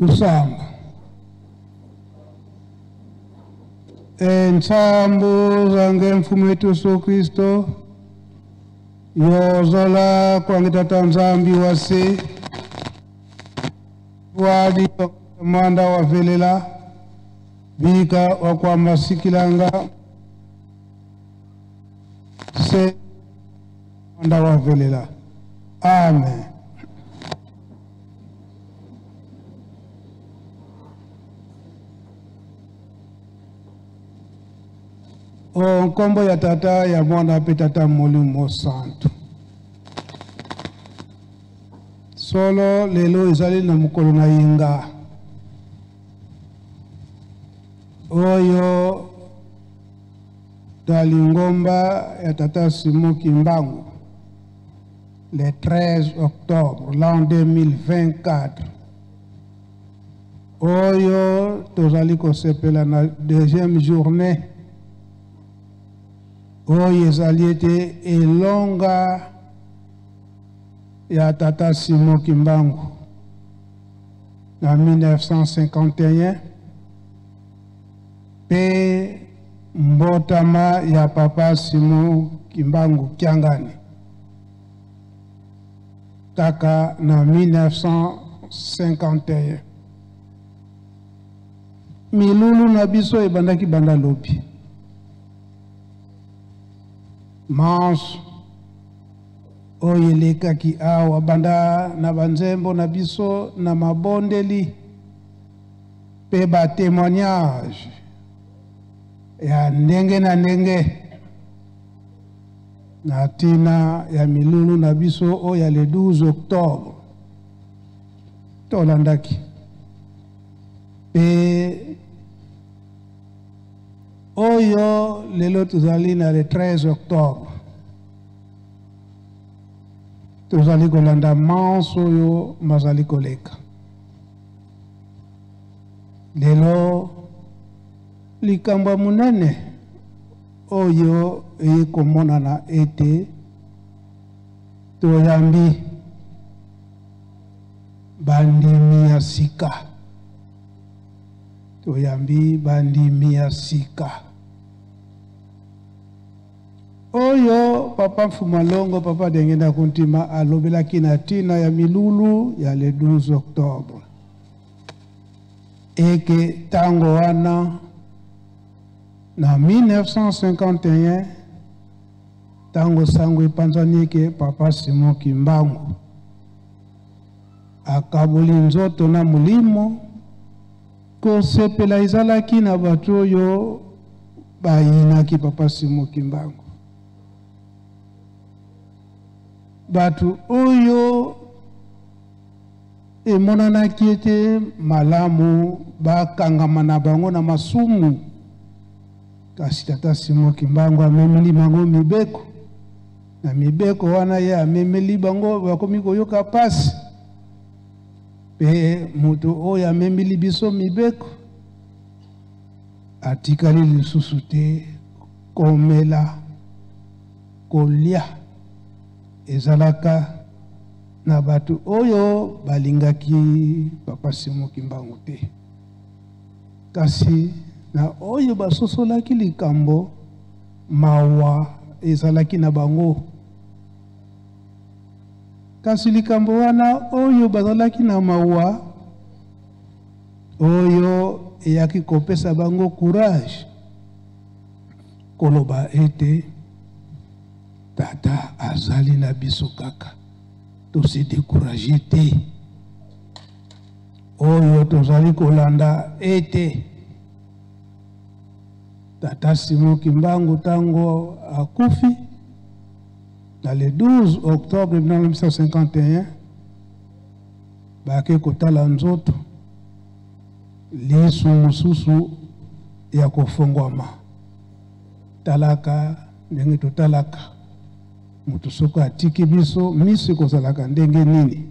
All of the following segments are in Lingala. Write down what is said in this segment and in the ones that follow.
Tusamba. Ensambu zange mfumu wetu Yesu Kristo yozola kwa ngitata nzambi wase wadi mwanda wa velela bika wa kwa masikilanga se mwanda wa velela. Amen. O nkombo ya tata ya mwana pe tata molimo santo. Solo lelo izali na mukolo na yinga. Oyo dalingomba ya tata Simon Kimbangu. Le 13 octobre, l'an 2024. Oyo tozali kosepela na deuxième journée. Oyo ezali ete elonga ya tata Simon Kimbangu na 1951 pe mbotama ya papa Simon Kimbangu Kiangani kaka na 1951. Milulu na biso ebandaki banda lobi. Manso oyeleka ki awa banda na banzembo na biso na mabondeli pe ba témoignage ya ndenge na ndenge na tina ya milulu na biso oya le 12 octobre tolandaki pe oyo lelo tuzali na le 13 octobre tuzali kolanda manso oyo mazali koleka lelo likambo munene oyo ekomonana ete toyambi bandimi ya sika. Toyambi bandimi ya sika. Oyo papa Mfumalongo papa dengenda kuntima alobela kina tina ya milulu ya le 12 octobre. Eke tango wana na 1951 tango sango ipanzanike papa Simon Kimbangu akabuli nzoto na mulimo kosepela izalaki na bato oyo bayinaki papa Simon Kimbangu. Bato oyo emonanaki ete malamu bakangama na bango na masumu. Kasi tata Simon Kimbangu amemeli bango mibeko. Na mibeko wana ye amemeli bango bakomi koyoka pasi. Pe mutu oyo amemeli biso mibeko atikali lisusu te komela kolia ezalaka na batu oyo balingaki papa Simon Kimbangu te. Kasi na oyo basosolaki likambo mawa ezalaki na bango. kasi likambo wana oyo bazalaki na mawa oyo eyaki kopesa bango courage koloba ete tata azali na biso kaka tosi découragé te oyo tozali kolanda ete tata Simon Kimbangu tango akufi dans le 12 octobre 1951 bake kotala nzoto lisu mosusu ya kofongwama talaka ndenge totalaka mutu soko atiki biso miso kozalaka ndenge nini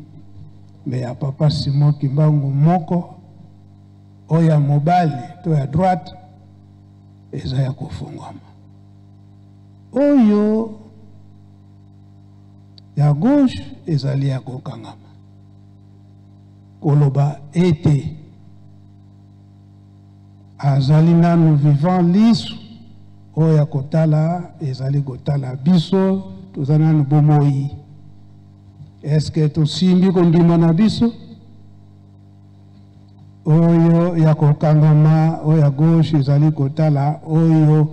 me ya papa Simon Kimbangu moko oya mobali to ya droite eza ya kofongwama oyo ya gauche ezali ya kokangama koloba ete azali nanu vivant lisu oya kotala ezali kotala biso tozali nanu bomoi eske tosimbi kondima na biso oyo ya kokangama oya gauche ezali kotala oyo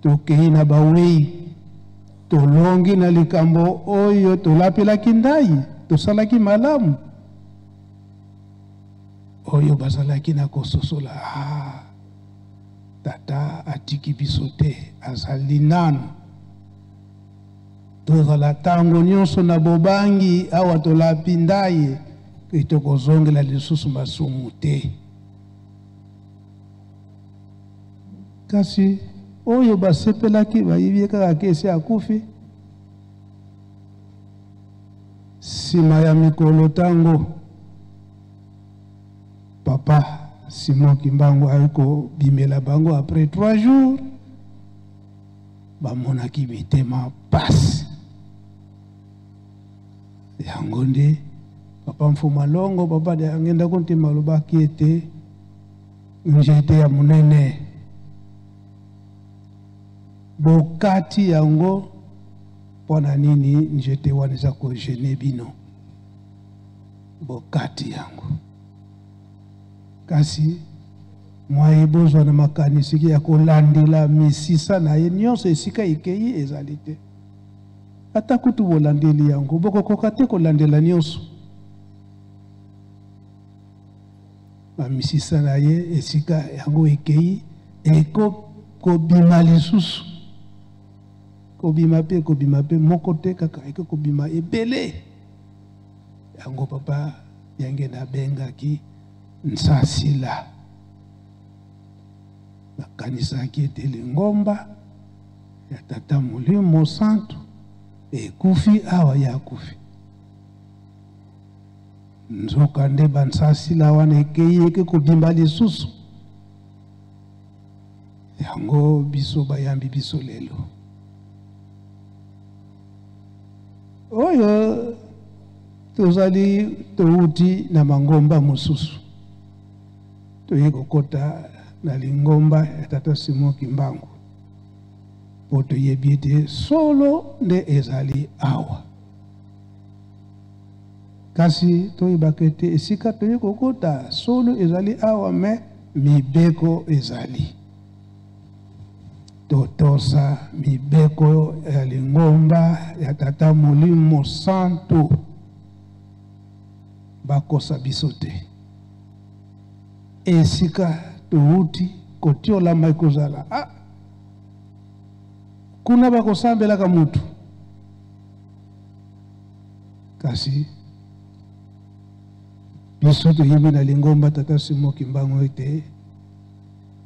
tokei na bawei tolongi na likambo oyo tolapelaki ndai tosalaki malamu oyo bazalaki na kososola tata atiki biso te azali nanu tozala tango nyonso na bobangi awa tolapi ndai tokozongela lisusu masumu te kasi oyo basepelaki bayibi kaka kesi akufi sima ya mikolo tango papa Simon Kimbangu ayiko bimela bango après 3 jours bamonaki mitema pasi yango nde papa Mfuma Longo papa de angenda kontima lobaki ete njete ya munene bokati yango pona nini njete waniza ko gene bino bokati yango kasi mwaye bozwa na makanisiki ya kolandela misisa na ye nyonso esika ikei ezali te ata kutu bolandeli yango bokokoka te kolandela nyonso bamisisa na ye esika yango ekei eko kobima lisusu kobima pe moko te kaka eko kobima ebele yango papa yange na bengaki nsasila bakanisaki ete lingomba ya tata Molimo Santu ekufi awa ya kufi nzoka nde bansasila wana ekei eke kobimba lisusu yango biso bayambi biso lelo oyo tozali touti na mangomba mosusu toye kokota na lingomba ya tata Simon Kimbangu po toyebi ete solo nde ezali awa kasi toyebaka ete esika toye kokota solo ezali awa me mibeko ezali totosa mibeko ya lingomba ya tata Molimo Santu bakosa biso te esika touti kotiola maikozala kuna bakosambelaka mutu kasi biso toyebi na lingomba tata Simon Kimbangu ete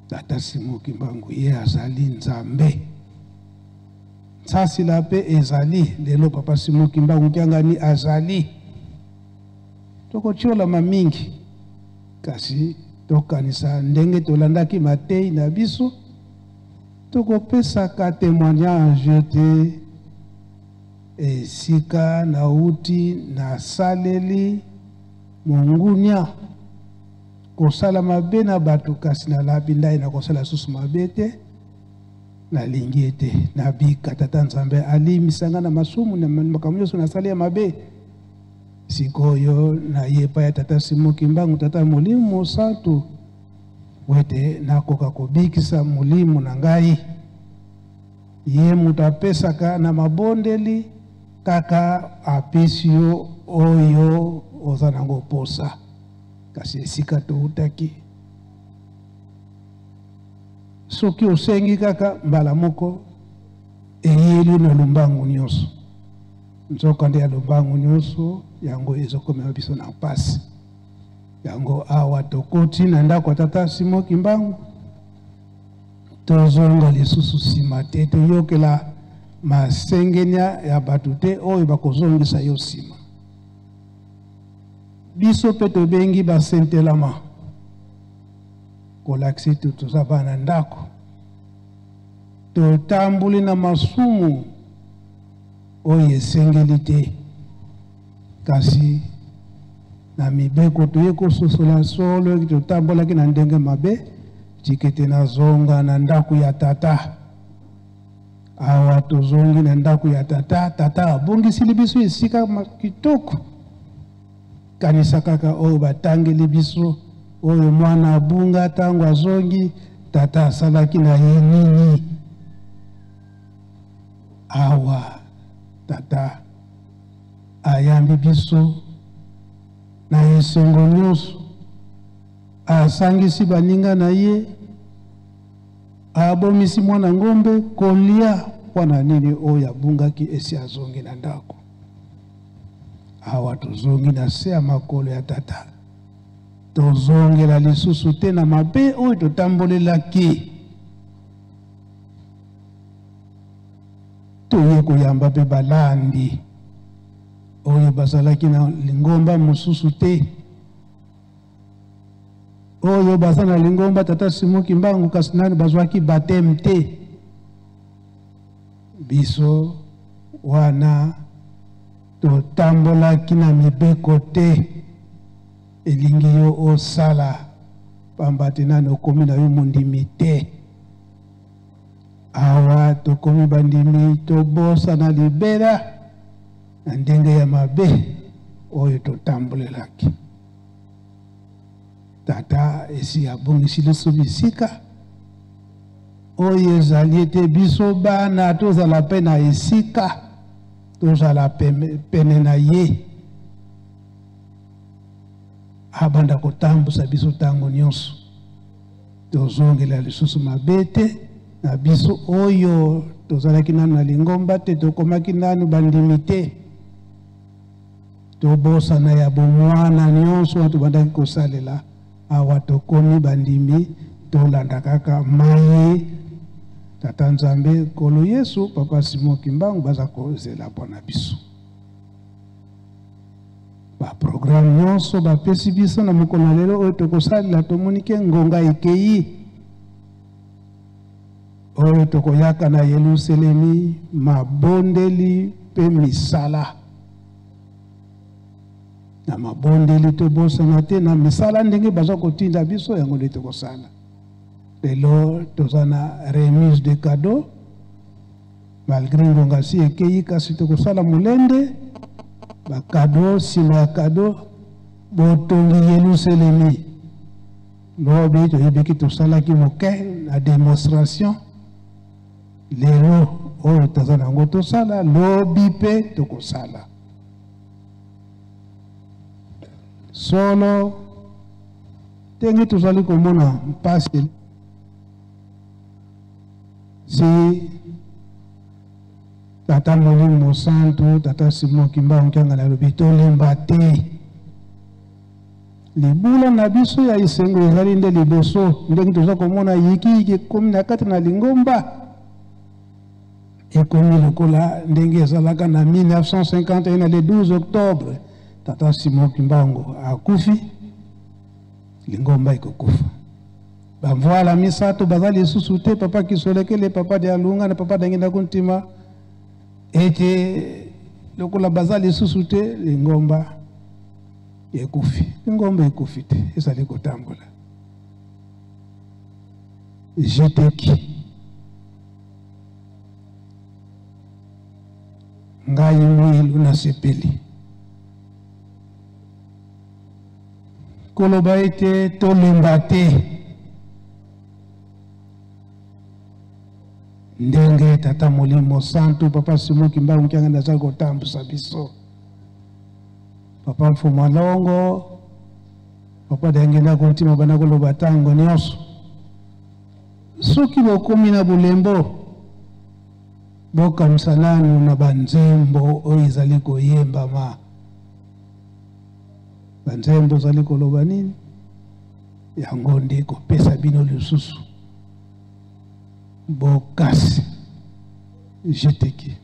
tata Simon Kimbangu ye azali nzambe nsasila pe ezali lelo papa Simon Kimbangu kiangani azali tokotiola mamingi kasi tokanisa ndenge tolandaki matei na biso tokopesaka témoignage ete esika nauti na saleli mongunia kosala mabe na bato kasi nalabi ndai na kosala susu mabe te nalingi ete nabika tata Nzambe alimisanga na masumu na makambo nyonso nasali ya mabe sikoyo na yepa ya tata Simon Kimbangu tata Mulimu Santu wete nakoka kubikisa mulimu na ngai ye mutapesaka na mabondeli kaka apisio oyo ozanango posa kasi esika toutaki soki osengi kaka mbala moko eyeli na lombangu nyonso nzoka nde ya lombangu nyonso yango ezokomema biso na mpasi yango awa tokoti na ndako tata Simon Kimbangu tozonga lisusu nsima te toyokela masengenya ya bato te oyo bakozongisa yo nsima biso mpe tobengi basentelama kolakisi toza bana ndako totambuli na masumu oyo esengeli te kasi na mibeko toye kososola solo totambolaki na ndenge mabe tikete nazonga na ndako ya tata awa tozongi na ndako ya tata abongisili biso esika kitoko kanisa kaka oyo batangeli biso oyo mwana abunga tango azongi tata asalaki na ye nini awa tata ayambi biso na esongo nyonso asangisi baninga na ye abomisi mwana ngombe kolia wana nini oyo abungaki esi azongi na ndako awa tozongi na se ya makolo ya tata tozongela lisusu te na mabe oyo totambolelaki toye koyamba mpe balandi oyo bazalaki na lingomba mosusu te oyo baza na lingomba tata Simon Kimbangu kasi nani bazwaki bateme te biso wana totambolaki na mibeko te elingi yo osala pamba te nani okomi na yo mondimi te awa tokomi bandimi tobosa na libela na ndenge ya mabe oyo totambolelaki tata esi abongisi liso bisika oyo ezali ete biso bana tozala mpe na esika tozala pene na ye abanda kotambusa biso ntango nyonso tozongela lisusu mabe te na biso oyo tozalaki nanu na lingomba te tokomaki nanu bandimi te tobosana ya bomwana nyonso tobandaki kosalela awa tokomi bandimi tolanda kaka maye tata Nzambe kolo Yesu papa Simon Kimbangu baza kozela mpona biso baprogramme nyonso bapesi biso na mokolo na lelo oyo tokosalela tomonike ngonga ekei oyo tokoyaka na Yelusalemi mabondeli mpe misala na mabondeli tobosana te na misala ndenge baza kotinda biso yango nde tokosala lelo toza na remise de cadeau malgré ngonga si ekei kasi tokosala molende bakado nsima ya kado botongi Yelusalemi lobi toyebiki tosalaki moke na démonstration lelo oyo toza nango tosala lobi mpe tokosala solo ndenge tozali komona mpasi si tata Molimo Santu tata Simon Kimbangu nkianga na lobi tolemba te libula na biso ya esengo ezali nde liboso ndenge toza komona yiki ekomi na kati na lingomba ekomi lokola ndenge ezalaka na 1951 na le 12 octobre tata Simon Kimbangu akufi lingomba ekokufa bamvoala misato baza lisusu te papa Kisolekele papa Dialunga na papa Dangenda Kuntima ete lokola baza lisusu te lingomba ekufi lingomba ekufi te ezali kotambola jeteki ngai mwilu na sepeli koloba ete tolemba te ndenge tata molimo santu papa Simo Kimbangu kianga nazali kotambusa biso papa Mfumu Alongo papa dangenda kontima bana koloba tango nyonso soki bokomi na bulembo bokamisa nanu na banzembo oyo ezali koyembama banzembo zali koloba nini yango nde kopesa bino lisusu bokasi jeteki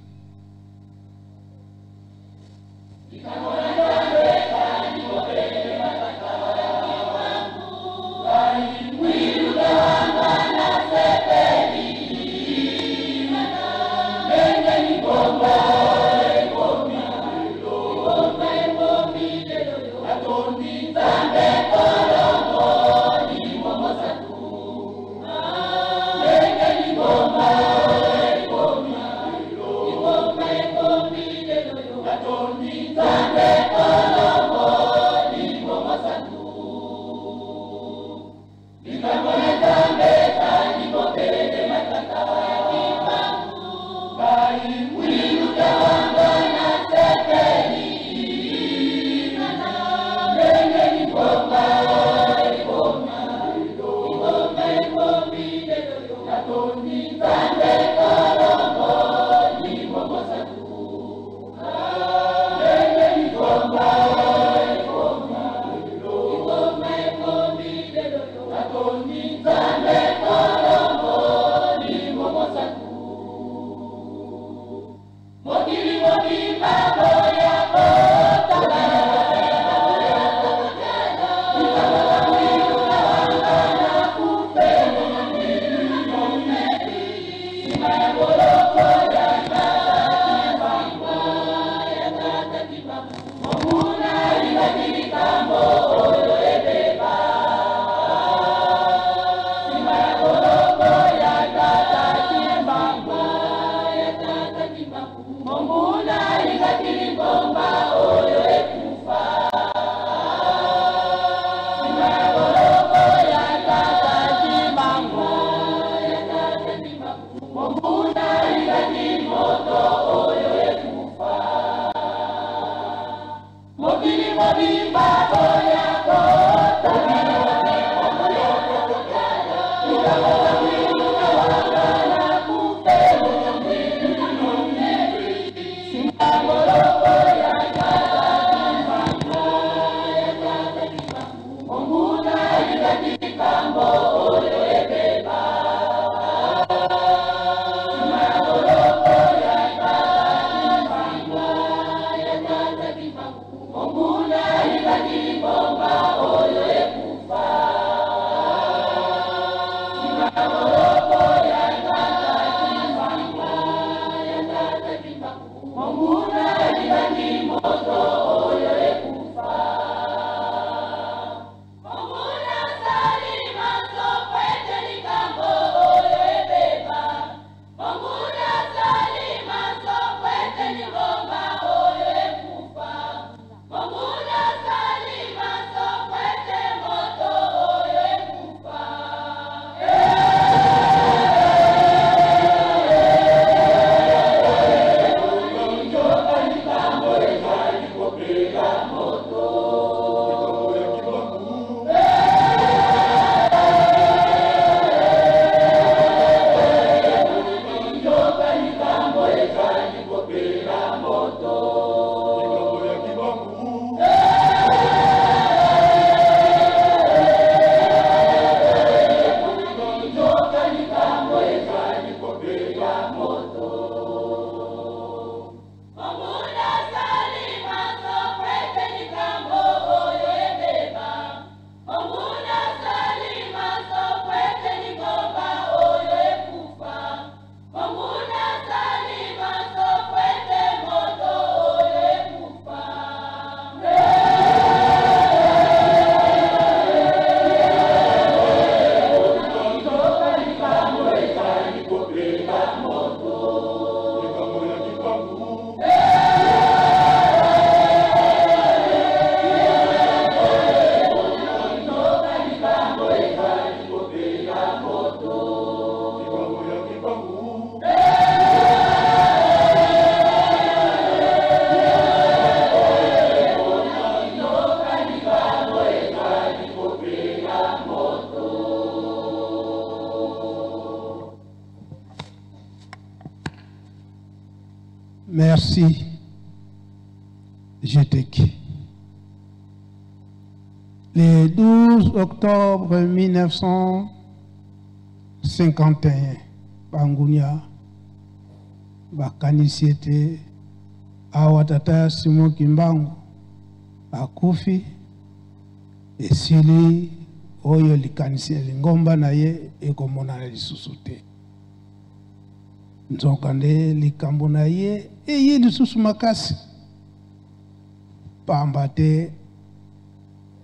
ainsi, je te quitte. Le 12 octobre 1951, Bangunia, Bakanisiete, Awatata Simon Kimbangu, Akufi, Esili, Oyo likanisi lingomba na ye ekomona na lisusu te. Nzokande likambo na ye eye lisusu makasi. Pamba te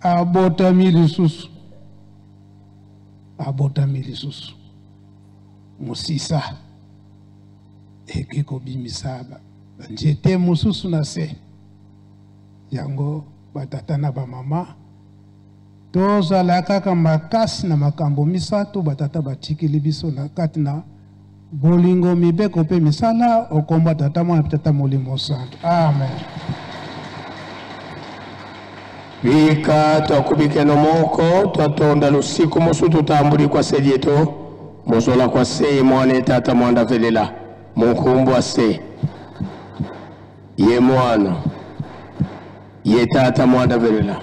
abotami lisusu. Abotami lisusu. Musisa ekiko bimisaba. Njete mususu na se. Yango batata na ba mama. Tozala kaka makasi na makambo misato batata batikili biso na kati na bolingo mibeko pe misala okomba tata mwana tata molimo santo. Amen. Bika twakubike no moko twatonda lusiku mosu tutambuli kwa selieto mozola kwa se mwana tata mwanda velela munkumbwa se ye mwana ye tata mwanda velela